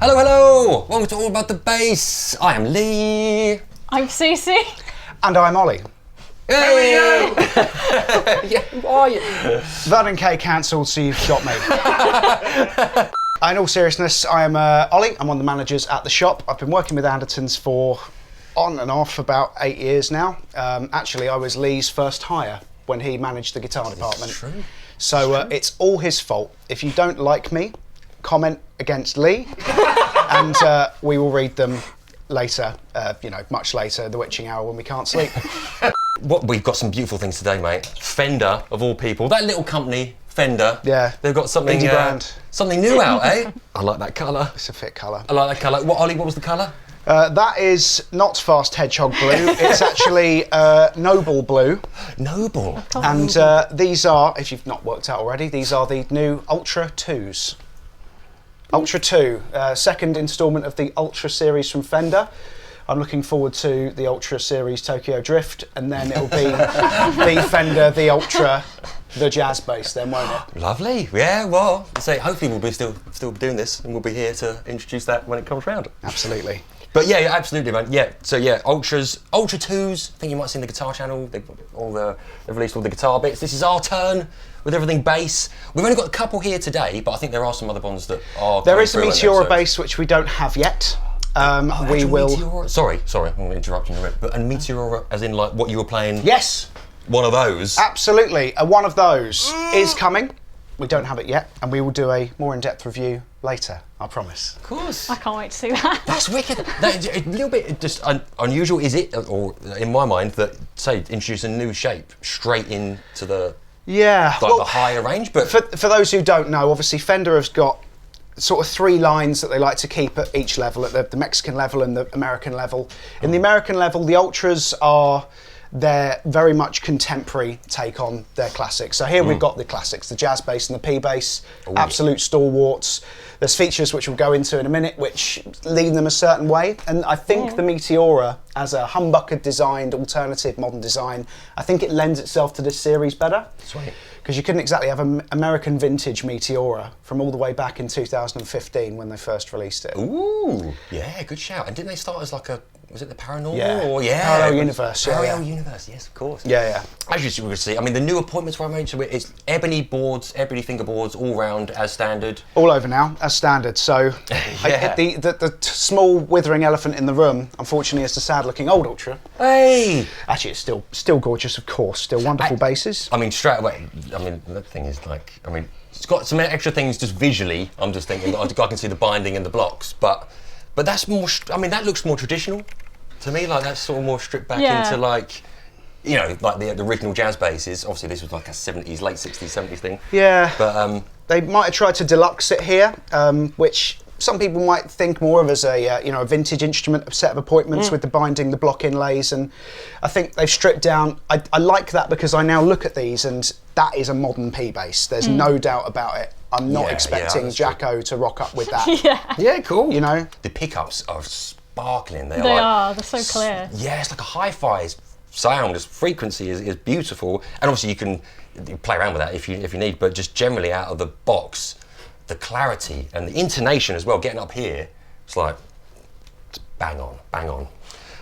Hello, hello! Welcome to All About the Bass. I am Lee. I'm Cici. And I'm Ollie. Hey! Yeah, who are you? That and K cancelled, so you've got me. In all seriousness, I am Ollie. I'm one of the managers at the shop. I've been working with Andertons for on and off about 8 years now. Actually, I was Lee's first hire when he managed the guitar department. True. So it's all his fault. If you don't like me, comment against Lee, and we will read them later, much later, the witching hour when we can't sleep. We've got some beautiful things today, mate. Fender, of all people. That little company, Fender. Yeah. They've got something, Indie brand. Something new out, eh? I like that colour. It's a fit colour. I like that colour. Ollie, what was the colour? That is not Fast Hedgehog blue. It's actually Noble blue. Noble. And these are, if you've not worked out already, these are the new Ultra 2s. Ultra 2, second instalment of the Ultra series from Fender. I'm looking forward to the Ultra series Tokyo Drift, and then it'll be the Fender, the Ultra, the jazz bass then, won't it? Lovely. Yeah, well, so hopefully we'll be still doing this, and we'll be here to introduce that when it comes round. Absolutely. But yeah, absolutely, man. Yeah, so yeah, Ultra 2s. I think you might have seen the Guitar Channel. They've released all the guitar bits. This is our turn with everything bass. We've only got a couple here today, but I think there are some other ones that are. There is a Meteora bass which we don't have yet. We will. Meteora? Sorry, I'm interrupting you. But a Meteora, as in like what you were playing. Yes. One of those. Absolutely, one of those is coming. We don't have it yet, and we will do a more in-depth review later, I promise. Of course. I can't wait to see that. That's wicked. That is a little bit just unusual, is it? Or in my mind, that say introduce a new shape straight into the the higher range. But for those who don't know, obviously Fender has got sort of three lines that they like to keep at each level, at the Mexican level and the American level. In the American level, the Ultras are their very much contemporary take on their classics. So here we've got the classics, the jazz bass and the P bass, absolute stalwarts. There's features which we'll go into in a minute which lean them a certain way. And I think the Meteora, as a humbucker designed alternative modern design, I think it lends itself to this series better. Sweet. Because you couldn't exactly have an American vintage Meteora from all the way back in 2015 when they first released it. Ooh, yeah, good shout. And didn't they start as like was it the Paranormal? Yeah. Or, Parallel Universe. Parallel Universe, yes, of course. Yeah. As you can see, I mean, the new appointments were made, so it's ebony boards, ebony fingerboards, all round as standard. All over now, as standard. So the small withering elephant in the room, unfortunately, is the sad-looking old Ultra. Hey! Actually, it's still gorgeous, of course. Still wonderful basses. I mean, straight away, that thing is like, it's got some extra things just visually. I'm just thinking, I can see the binding and the blocks, but that's more, that looks more traditional to me, like that's sort of more stripped back into like, like the original jazz basses. Obviously this was like a 70s, late 60s, 70s thing. Yeah. But they might have tried to deluxe it here, which some people might think more of as a vintage instrument, a set of appointments with the binding, the block inlays, and I think they've stripped down. I like that because I now look at these and that is a modern P bass. There's no doubt about it. I'm not expecting Jacko to rock up with that. Yeah, cool. The pickups are sparkling. They're so clear. Yeah, it's like a hi-fi sound. This frequency is beautiful, and obviously you can play around with that if you need. But just generally out of the box, the clarity and the intonation as well, getting up here, it's like bang on.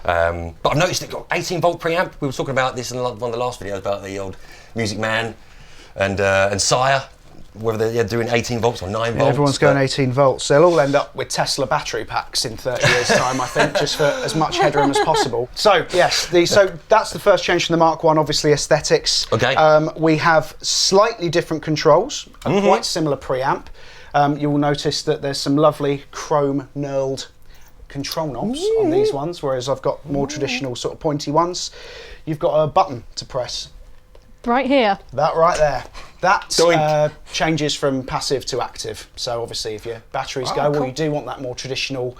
But I've noticed it got 18 volt preamp. We were talking about this in one of the last videos about the old Music Man and Sire. Whether they're doing 18 volts or 9 volts. Everyone's going 18 volts. They'll all end up with Tesla battery packs in 30 years' time, I think, just for as much headroom as possible. So, yes, so that's the first change from the Mark 1, obviously aesthetics. Okay. We have slightly different controls, a quite similar preamp. You will notice that there's some lovely chrome knurled control knobs on these ones, whereas I've got more traditional sort of pointy ones. You've got a button to press. Right here. That right there. That changes from passive to active. So obviously if your batteries go, well, you do want that more traditional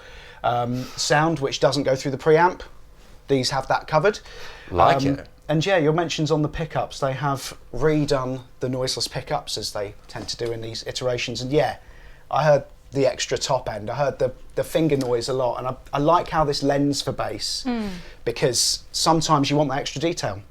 sound, which doesn't go through the preamp. These have that covered. Like it. And yeah, your mentions on the pickups, they have redone the noiseless pickups as they tend to do in these iterations. And yeah, I heard the extra top end. I heard the finger noise a lot. And I like how this lends for bass because sometimes you want that extra detail.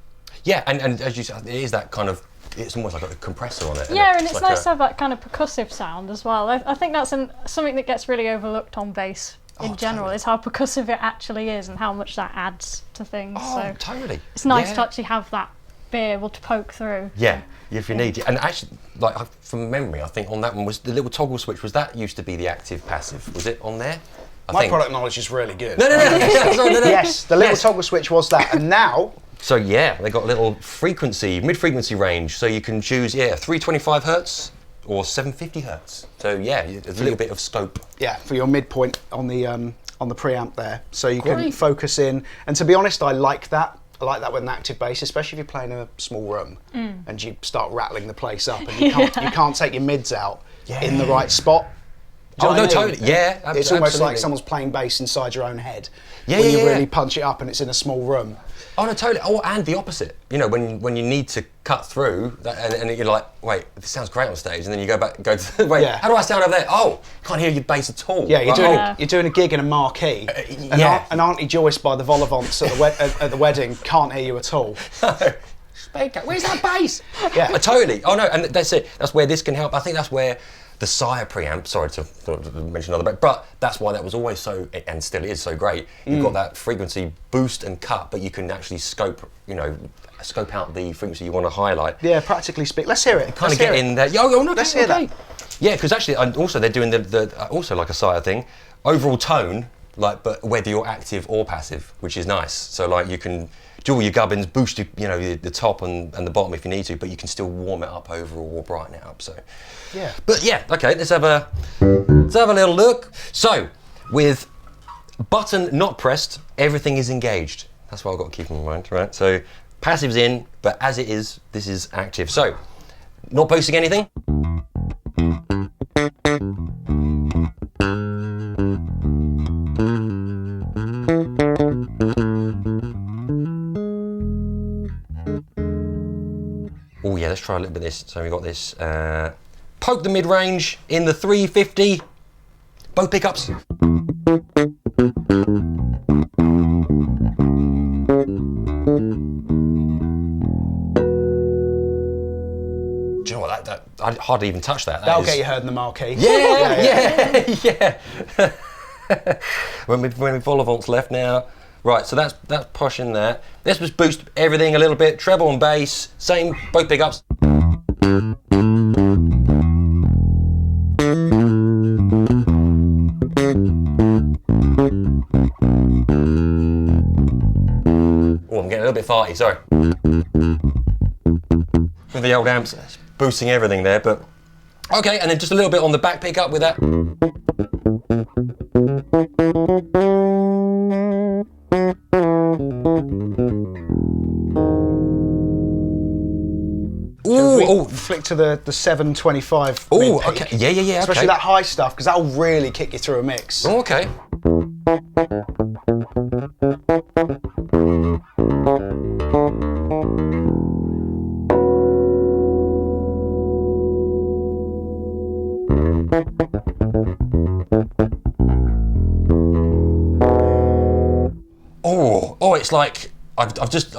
Yeah, and as you said, it is that kind of it's almost like a compressor on it. Yeah, and it's like nice to have that kind of percussive sound as well. I think that's something that gets really overlooked on bass in general, is how percussive it actually is and how much that adds to things. Oh, so totally. it's nice to actually have that, be able to poke through. Yeah, if you need it. And actually, like from memory, I think on that one was the little toggle switch. Was that used to be the active passive? Was it on there? My product knowledge is really good. No. Yes, the little toggle switch was that, and now. So yeah, they got a little mid-frequency range, so you can choose 325 hertz or 750 hertz. So yeah, there's a little bit of scope. Yeah, for your midpoint on the preamp there, so you can focus in. And to be honest, I like that. I like that with an active bass, especially if you're playing in a small room and you start rattling the place up, and you can't take your mids out in the right spot. Oh no, totally. Yeah, it's almost like someone's playing bass inside your own head. Yeah, when you really punch it up and it's in a small room. Oh no, totally. Oh, and the opposite. You know, when you need to cut through, and you're like, wait, this sounds great on stage, and then you go to wait, how do I sound over there? Oh, can't hear your bass at all. Yeah, you're doing a gig in a marquee. And Auntie Joyce by the Volivants at the wedding can't hear you at all. Speaker, where's that bass? Yeah, totally. Oh no, and that's it. That's where this can help. I think that's where the Sire preamp, sorry to mention another bit, but that's why that was always so, and still is so great. You've got that frequency boost and cut, but you can actually scope out the frequency you want to highlight. Yeah, practically speak. Let's hear it. Kind of get in there. Oh, no, let's hear that. Yeah, because actually, also they're doing the also like a Sire thing, overall tone, like, but whether you're active or passive, which is nice. So like you can dual your gubbins, boost the top and the bottom if you need to, but you can still warm it up overall or brighten it up. So yeah. But yeah, okay, let's have a little look. So with button not pressed, everything is engaged. That's what I've got to keep in mind, right? So passive's in, but as it is, this is active. So not boosting anything. Oh yeah, let's try a little bit of this. So we've got this, poke the mid-range in the 350, both pickups. Do you know what, that I hardly even touched that. That'll get you heard in the marquee. Yeah. when we Volivants left now. Right, so that's posh in there. Let's just boost everything a little bit. Treble and bass, same, both pickups. Oh, I'm getting a little bit farty, sorry. With the old amps, boosting everything there, but okay, and then just a little bit on the back pickup with that. Flick to the 725. Oh, okay. Yeah. Especially that high stuff, because that'll really kick you through a mix. Oh, okay. Oh, it's like I've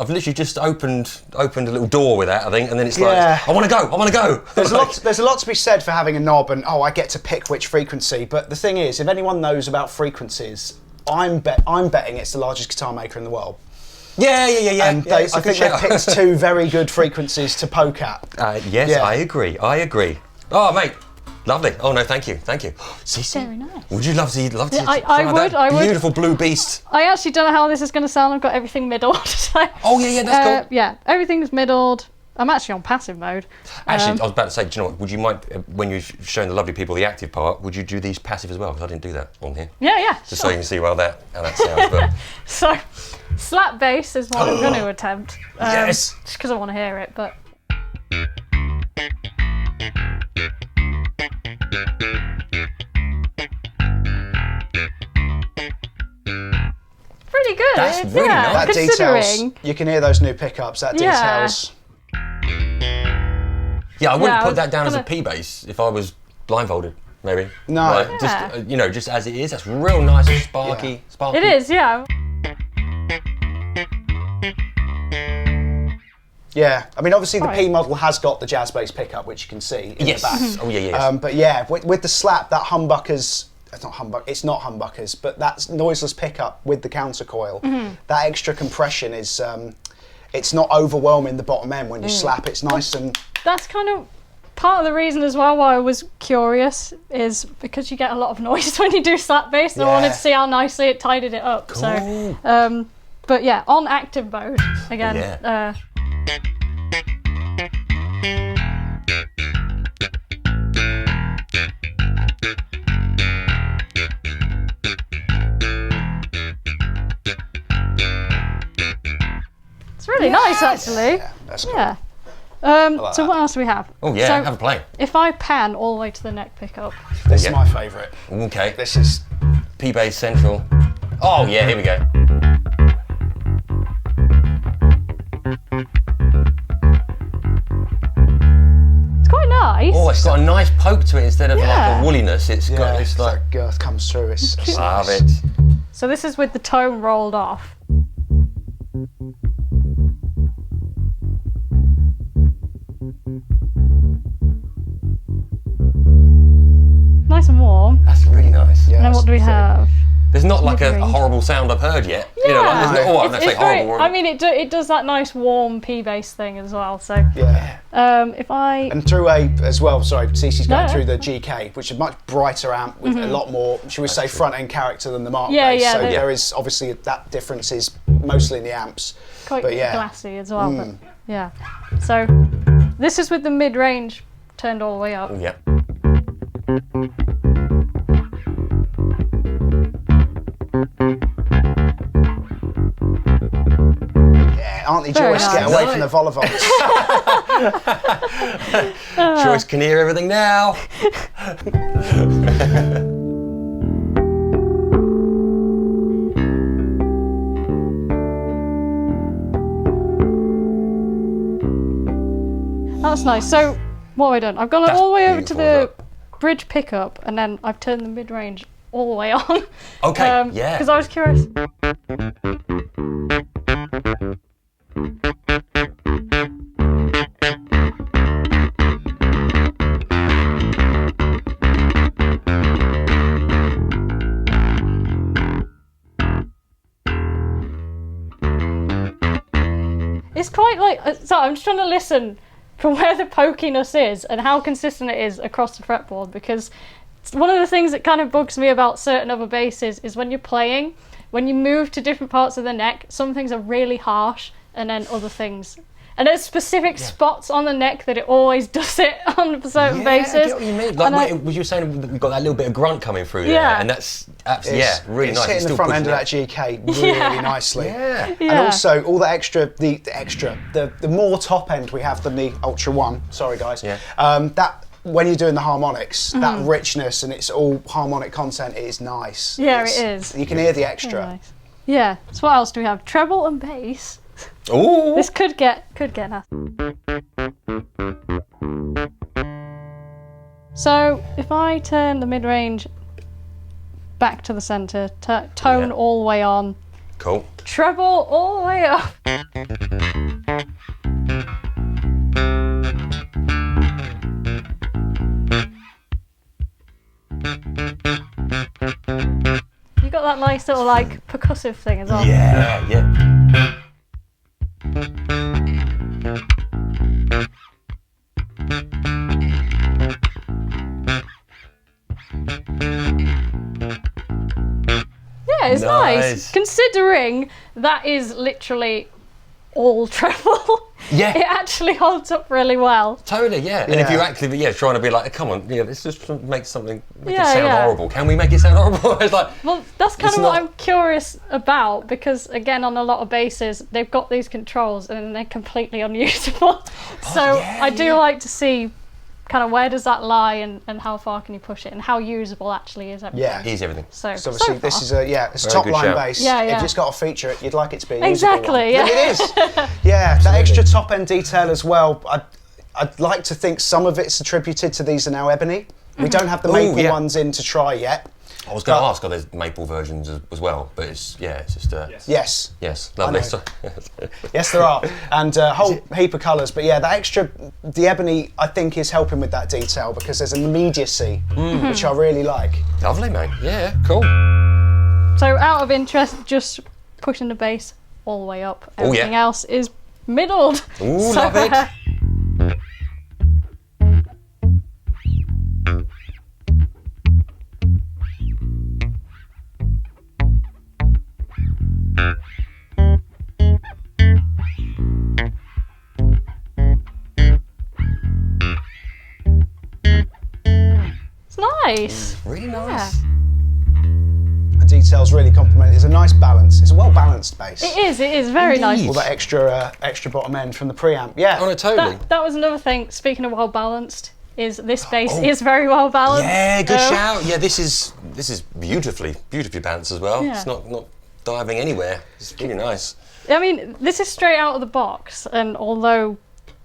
literally just opened a little door with that, I think, and then it's like I want to go. There's a lot to be said for having a knob, and I get to pick which frequency. But the thing is, if anyone knows about frequencies, I'm betting it's the largest guitar maker in the world. Yeah. And I think they've picked two very good frequencies to poke at. Yes, yeah. I agree. Oh, mate. Lovely. Oh no, thank you. Cici, very nice. Would you love to I would. Beautiful blue beast. I actually don't know how this is going to sound. I've got everything middled. So, oh yeah, that's cool. Yeah, everything's middled. I'm actually on passive mode. Actually, I was about to say, do you know what? Would you mind, when you're showing the lovely people the active part, would you do these passive as well? Because I didn't do that on here. Yeah. Just so you can see how that sounds. But so, slap bass is what I'm going to attempt. Yes. Just because I want to hear it, but. Pretty good. That's really nice. That details. You can hear those new pickups. That details. Yeah, I wouldn't put that down as a P bass if I was blindfolded. Maybe. No. Like, just just as it is. That's real nice, sparky. It is, yeah. Yeah, I mean, obviously the Right. P model has got the jazz bass pickup, which you can see in Yes. the back. Oh, yeah. But yeah, with the slap, that humbuckers, it's not humbuckers, but that noiseless pickup with the countercoil, that extra compression is, it's not overwhelming the bottom end when you slap. It's nice and... That's kind of part of the reason as well why I was curious, is because you get a lot of noise when you do slap bass, and I wanted to see how nicely it tidied it up. Cool. So, but yeah, on active mode, again, Yeah. it's really nice actually. Yeah, that's cool. Yeah. like So that. what else do we have? Oh, yeah, So have a play. if I pan all the way to the neck pickup, This Yeah. is my favourite. Okay. This is... P-Bass Central. Oh, yeah, here we go. it's quite nice. Oh, it's got a nice poke to it instead of like Yeah. a woolliness. It's got Yeah, this like... that girth comes through. It's Love nice. it. So this is with the tone rolled off. Nice and warm. That's really nice. Yeah, And then what do we it's have? There's not like a Mid-range. horrible sound I've heard yet. You know, like, there's not, oh, I'm not saying very- horrible. I mean, it does that nice warm P bass thing as well. So Yeah. if I And through as well, sorry, Cici's going No. through the GK, which is a much brighter amp with a lot more, should we say, front end character than the Mark Yeah, bass. yeah, So the- there is obviously that difference is mostly in the amps. quite but yeah. glassy as well. But yeah. So this is with the mid range turned all the way up. Yeah. Yeah, Auntie Very Joyce, get nice. away from the Volavons. Joyce can hear everything now. That's nice. So what have I done? I've gone That's all the way over to beautiful, the isn't bridge pickup, and then I've turned the mid range all the way on. Okay, yeah. Because I was curious. It's quite like, so I'm just trying to listen for where the pokiness is and how consistent it is across the fretboard, because it's one of the things that kind of bugs me about certain other basses is when you're playing, when you move to different parts of the neck, some things are really harsh and then other things. And there's specific spots on the neck that it always does it on certain I basses. get what you mean. Like, And I- you were saying that we've got that little bit of grunt coming through there, Yeah. and that's absolutely, It's, really it's nice. hitting It's the still front end of pushing that GK really Yeah. nicely. Yeah. And Yeah. also all the extra, the more top end we have than the Ultra One. Sorry guys. Yeah. That when you're doing the harmonics, Mm-hmm. that richness and it's all harmonic content, it is nice. Yeah, It's- it is. You can hear the Very extra. nice. Yeah. So what else do we have? Treble and bass. Ooh. This could get nasty. So if I turn the mid-range back to the centre, tone Yeah. all the way on, Cool. treble all the way up. You got that nice little like percussive thing as well. Yeah, yeah. Yeah, it's nice. Nice. Considering that is literally all treble. Yeah. It actually holds up really well. Totally, yeah. And if Yeah. you're actively, trying to be like, come on, let's just make something, make Yeah, it sound yeah. horrible. Can we make it sound horrible? It's like, Well, that's kind It's of what not- I'm curious about, because again, on a lot of basses, they've got these controls and they're completely unusable. So yeah, I do yeah. like to see kind of where does that lie and how far can you push it and how usable actually is everything. Yeah. easy everything. So, So obviously so this far. is it's a Very top good line shout. bass. Yeah, yeah. If it's got a feature, you'd like it to be a Exactly, usable one. yeah. It is. Yeah, that extra top end detail as well. I'd like to think some of it's attributed to these are now ebony. We don't have the Ooh, maple yeah. ones in to try yet. I was going to ask, are there maple versions as well? But it's just Yes. Lovely. Yes, there are, and a whole heap of colours. But yeah, the ebony I think is helping with that detail because there's an immediacy which I really like. Lovely, mate. Yeah, cool. So out of interest, just pushing the bass all the way up. Everything else is middled. Ooh, love it. It's nice. Really nice. Yeah. The details really complement. It's a nice balance. It's a well balanced bass. It is very nice. All that extra bottom end from the preamp. Yeah. Oh, no, totally. That was another thing. Speaking of well balanced, is this bass is very well balanced. Yeah, good shout. Yeah, this is beautifully balanced as well. Yeah. It's not diving anywhere. It's really nice. I mean, this is straight out of the box, and although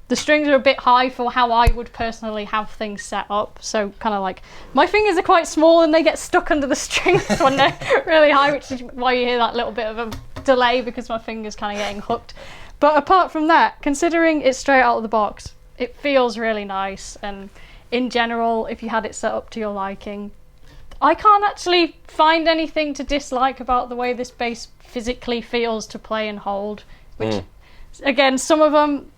the strings are a bit high for how I would personally have things set up, so kind of like my fingers are quite small and they get stuck under the strings when they're really high, which is why you hear that little bit of a delay because my fingers kind of getting hooked. But apart from that, considering it's straight out of the box, it feels really nice, and in general, if you had it set up to your liking, I can't actually find anything to dislike about the way this bass physically feels to play and hold, which again, some of them,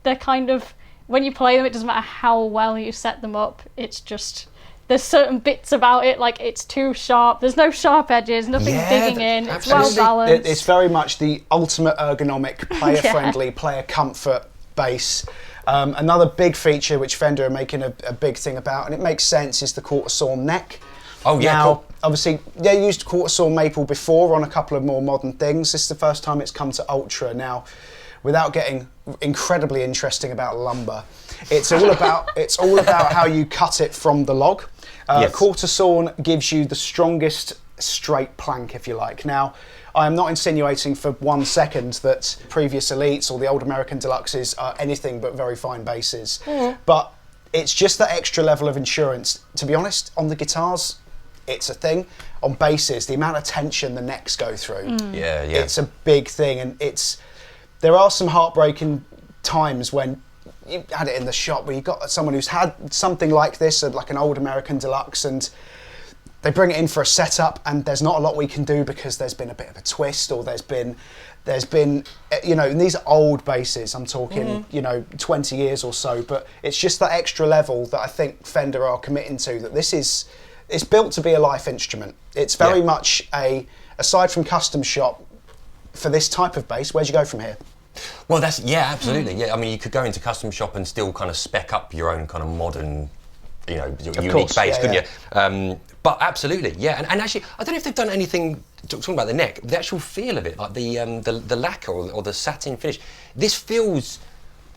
they're kind of, when you play them, it doesn't matter how well you set them up, it's just, there's certain bits about it, like it's too sharp, there's no sharp edges, nothing's digging in, it's well balanced. It's very much the ultimate ergonomic, player-friendly, player comfort bass. Another big feature which Fender are making a big thing about, and it makes sense, is the Quartersawn neck. Oh yeah, now, cool. Obviously, they used Quartersawn Maple before on a couple of more modern things. This is the first time it's come to Ultra. Now, without getting incredibly interesting about lumber, it's all about how you cut it from the log. Quartersawn gives you the strongest straight plank, if you like. Now, I am not insinuating for 1 second that previous Elites or the old American Deluxes are anything but very fine basses, but it's just that extra level of insurance. To be honest, on the guitars, it's a thing. On basses, the amount of tension the necks go through, it's a big thing, and there are some heartbreaking times when you had it in the shop where you got someone who's had something like this, like an old American Deluxe, and they bring it in for a setup, and there's not a lot we can do because there's been a bit of a twist, or there's been, and these are old basses, I'm talking, 20 years or so, but it's just that extra level that I think Fender are committing to, that it's built to be a life instrument. It's very much aside from custom shop, for this type of bass, where'd you go from here? Well, absolutely. Yeah, I mean, you could go into custom shop and still kind of spec up your own kind of modern, unique bass, couldn't you? But absolutely, yeah. And actually, I don't know if they've done anything, talking about the neck, the actual feel of it, like the lacquer or the satin finish. This feels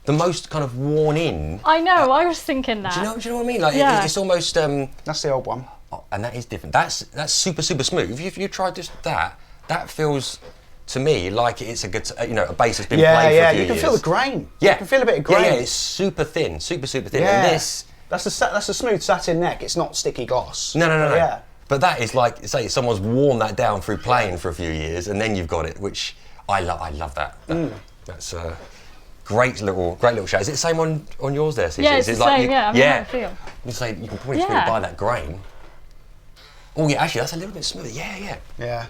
the most kind of worn in. I know, I was thinking that. Do you know what I mean? Like, it's almost... That's the old one. Oh, and that is different. That's super smooth. If you try just that feels... to me, like it's a guitar, a bass that's been played for a few years. You can feel the grain. Yeah, you can feel a bit of grain. Yeah, it's super thin, super thin. Yeah. And this, that's a smooth satin neck. It's not sticky gloss. No. Yeah. But that is like, say, someone's worn that down through playing for a few years, and then you've got it, which I love that. That's a great little show. Is it the same on yours there, Cici? Yeah, it's the same. I mean, how I feel. You say you can probably feel by that grain. Oh yeah, actually that's a little bit smoother. Yeah. Yeah,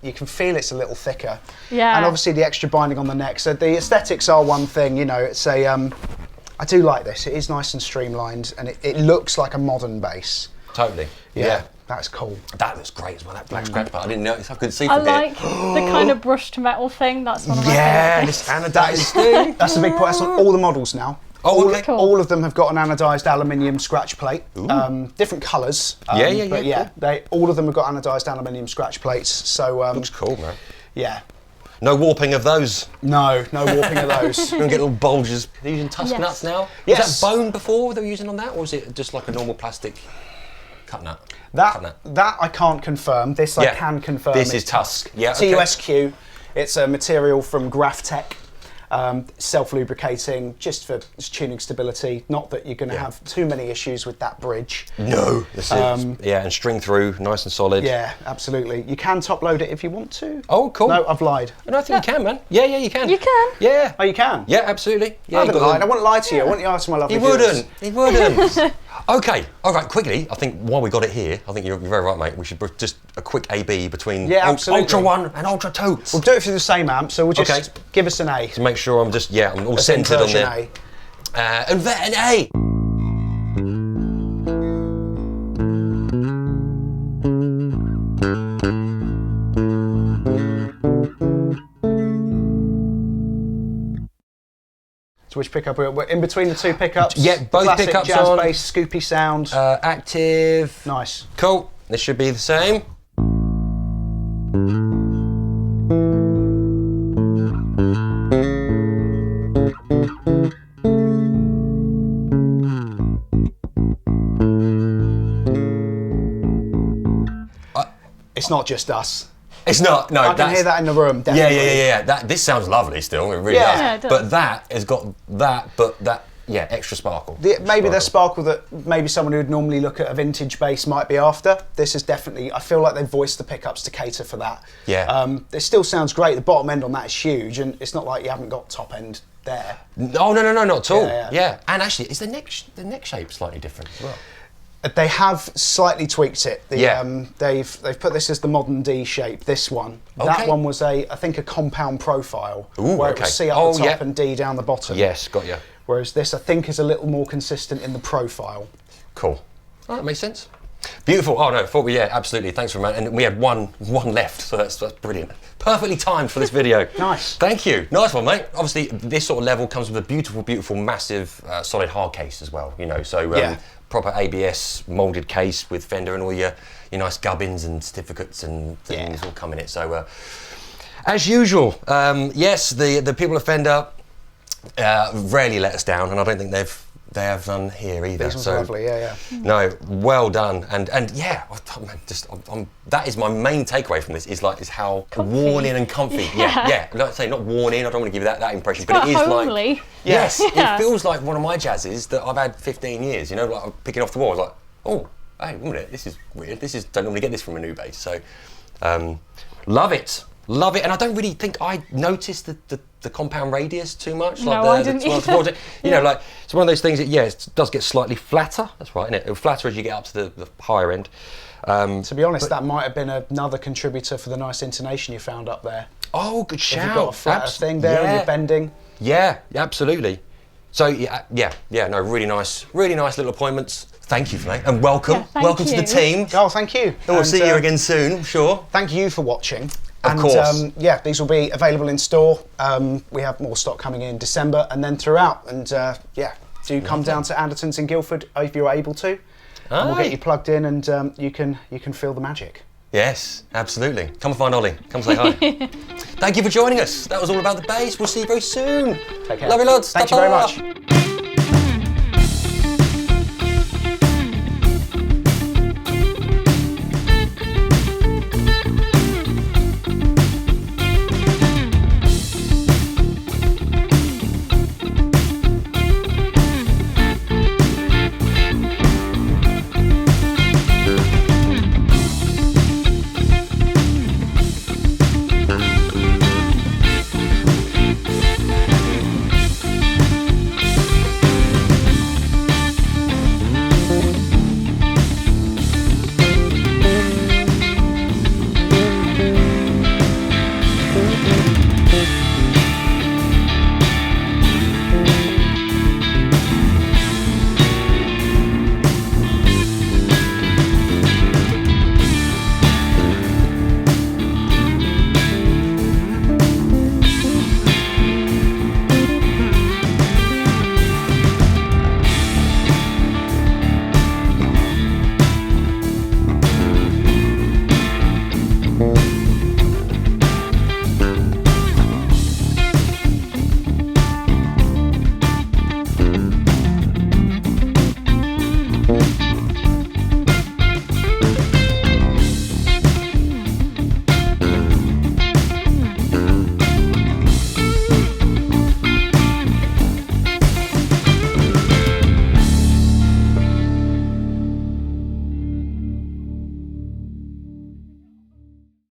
you can feel it's a little thicker. Yeah. And obviously the extra binding on the neck. So the aesthetics are one thing, it's a, I do like this. It is nice and streamlined, and it looks like a modern bass. Totally. Yeah. That's cool. That looks great as well, that black scratch part. I didn't notice, I couldn't see I from here. like the kind of brushed metal thing, that's one of my this favourites. anodized thing. That's a big point. That's on all the models now. Oh, okay. Cool. All of them have got an anodized aluminium scratch plate, different colours. But all of them have got anodized aluminium scratch plates. So looks cool, man. Yeah. No warping of those. No warping of those. You're gonna get little bulges. They're using tusk nuts now. Yes. Was that bone before they were using on that, or was it just like a normal plastic cut nut? That I can't confirm. This I can confirm. This is tusk. Yeah. TUSQ. It's a material from Graphtec. self-lubricating, just for tuning stability. Not that you're going to have too many issues with that bridge. No, this is, yeah, and string through, nice and solid. Yeah, absolutely. You can top load it if you want to. Oh, cool. No, I've lied. No, I think you can, man. Yeah, you can. You can? Yeah. Oh, you can? Yeah, absolutely. Yeah, I haven't lied. I wouldn't lie to you. I want you to answer my lovely viewers. He wouldn't. Okay, all right, quickly, I think while we got it here, I think you're very right, mate, we should just a quick A-B between Ultra 1 and Ultra 2. We'll do it through the same amp, so we'll just give us an A. To make sure I'm just, I'm all centred on there. And then an A. So which pickup? We're in between the two pickups. Yeah, both classic pickups jazz on. bass, scoopy sound. Active. Nice. Cool. This should be the same. It's not just us. It's not, no. I can hear that in the room, definitely. Yeah. This sounds lovely still, it really does. Yeah, it does. But that has got that, extra sparkle. Maybe the sparkle that maybe someone who would normally look at a vintage bass might be after. This is definitely, I feel like they've voiced the pickups to cater for that. Yeah. It still sounds great. The bottom end on that is huge, and it's not like you haven't got top end there. Oh, no, not at all. Yeah. And actually, is the neck shape slightly different as well? They have slightly tweaked it. They've put this as the modern D shape. This one, that one was I think a compound profile, where it was C up the top and D down the bottom. Yes, got you. Whereas this, I think, is a little more consistent in the profile. Cool. Oh, that makes sense. Beautiful. Oh no, absolutely. Thanks for that. And we had one left, so that's brilliant. Perfectly timed for this video. Nice. Thank you. Nice one, mate. Obviously, this sort of level comes with a beautiful, massive, solid hard case as well. You know, so proper ABS moulded case with Fender and all your nice gubbins and certificates and things all come in it. So, as usual, yes, the people of Fender rarely let us down, and I don't think they have done here either. These ones are lovely, No, well done, and that is my main takeaway from this is how worn in and comfy. Yeah. Like I say, not worn in. I don't want to give you that impression, It's but it is homely. like yes, it feels like one of my jazzes that I've had 15 years. You know, like I'm picking off the wall. Like, oh, hey, wait a minute, this is weird. Don't normally get this from a new bass. So, love it. And I don't really think I noticed the compound radius too much. No, I didn't either. You know, like it's one of those things that it does get slightly flatter. That's right, isn't it? It'll flatter as you get up to the higher end. To be honest, that might have been another contributor for the nice intonation you found up there. Oh, good shout. If you've got a flatter thing there and you're bending. Yeah, absolutely. So no, really nice little appointments. Thank you for that, and welcome to the team. Oh, thank you. We'll see you again soon, I'm sure. Thank you for watching. Of course. These will be available in store. We have more stock coming in December and then throughout. And do come down to Andertons in Guildford if you're able to. And we'll get you plugged in and you can feel the magic. Yes, absolutely. Come and find Ollie. Come say hi. Thank you for joining us. That was all about the bass. We'll see you very soon. Take care. Love you, lads. Thank you very much.